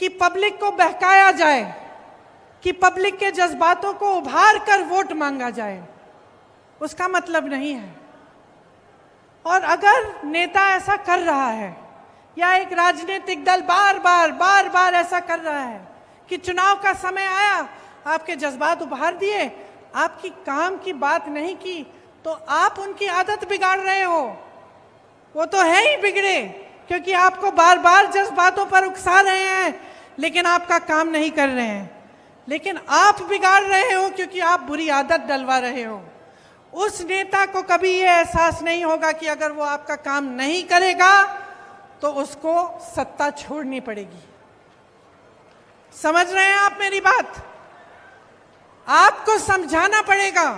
कि पब्लिक को बहकाया जाए, कि पब्लिक के जज्बातों को उभार कर वोट मांगा जाए, उसका मतलब नहीं है। और अगर नेता ऐसा कर रहा है या एक राजनीतिक दल बार बार ऐसा कर रहा है कि चुनाव का समय आया, आपके जज्बात उभार दिए, आपकी काम की बात नहीं की, तो आप उनकी आदत बिगाड़ रहे हो। वो तो है ही बिगड़े, क्योंकि आपको बार बार जज्बातों पर उकसा रहे हैं लेकिन आपका काम नहीं कर रहे हैं। लेकिन आप बिगाड़ रहे हो क्योंकि आप बुरी आदत डलवा रहे हो। उस नेता को कभी ये एहसास नहीं होगा कि अगर वो आपका काम नहीं करेगा तो उसको सत्ता छोड़नी पड़ेगी। समझ रहे हैं आप मेरी बात? आपको समझाना पड़ेगा,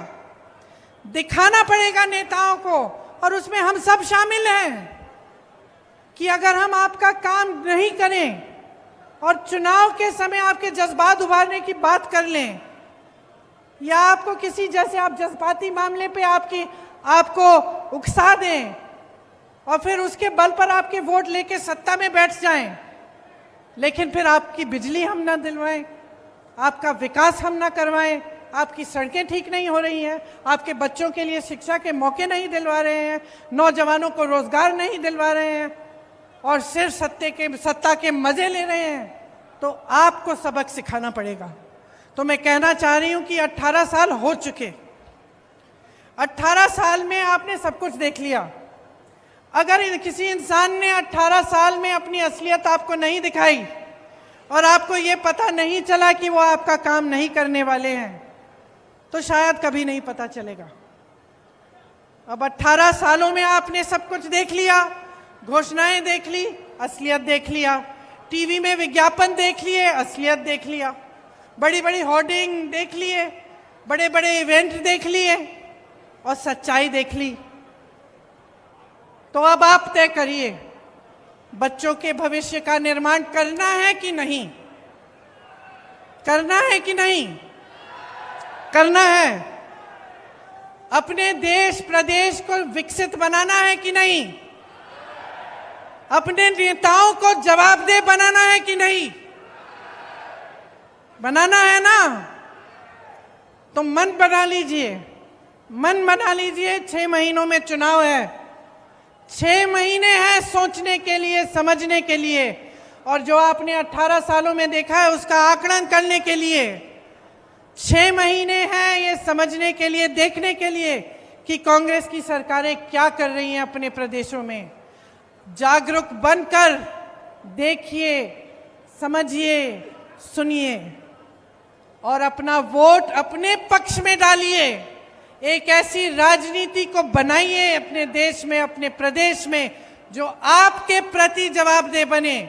दिखाना पड़ेगा नेताओं को, और उसमें हम सब शामिल हैं कि अगर हम आपका काम नहीं करें और चुनाव के समय आपके जज्बात उभारने की बात कर लें, या आपको किसी जैसे आप जज्बाती मामले पे आपको उकसा दें और फिर उसके बल पर आपके वोट लेके सत्ता में बैठ जाएं, लेकिन फिर आपकी बिजली हम ना दिलवाएं, आपका विकास हम ना करवाएं, आपकी सड़कें ठीक नहीं हो रही हैं, आपके बच्चों के लिए शिक्षा के मौके नहीं दिलवा रहे हैं, नौजवानों को रोजगार नहीं दिलवा रहे हैं और सिर्फ सत्ता के मजे ले रहे हैं, तो आपको सबक सिखाना पड़ेगा। तो मैं कहना चाह रही हूं कि 18 साल हो चुके, 18 साल में आपने सब कुछ देख लिया। अगर किसी इंसान ने 18 साल में अपनी असलियत आपको नहीं दिखाई और आपको ये पता नहीं चला कि वो आपका काम नहीं करने वाले हैं, तो शायद कभी नहीं पता चलेगा। अब 18 सालों में आपने सब कुछ देख लिया, घोषणाएं देख ली, असलियत देख लिया, टीवी में विज्ञापन देख लिए, असलियत देख लिया, बड़ी बड़ी होर्डिंग देख लिए, बड़े बड़े इवेंट देख लिए और सच्चाई देख ली। तो अब आप तय करिए, बच्चों के भविष्य का निर्माण करना है कि नहीं? करना है कि नहीं? करना है। अपने देश प्रदेश को विकसित बनाना है कि नहीं? अपने नेताओं को जवाबदेह बनाना है कि नहीं? बनाना है ना? तो मन बना लीजिए, मन बना लीजिए। 6 महीनों में चुनाव है, 6 महीने हैं सोचने के लिए, समझने के लिए, और जो आपने 18 सालों में देखा है उसका आकलन करने के लिए 6 महीने हैं ये समझने के लिए, देखने के लिए कि कांग्रेस की सरकारें क्या कर रही हैं अपने प्रदेशों में। जागरूक बनकर देखिए, समझिए, सुनिए और अपना वोट अपने पक्ष में डालिए। एक ऐसी राजनीति को बनाइए अपने देश में, अपने प्रदेश में, जो आपके प्रति जवाबदेह बने।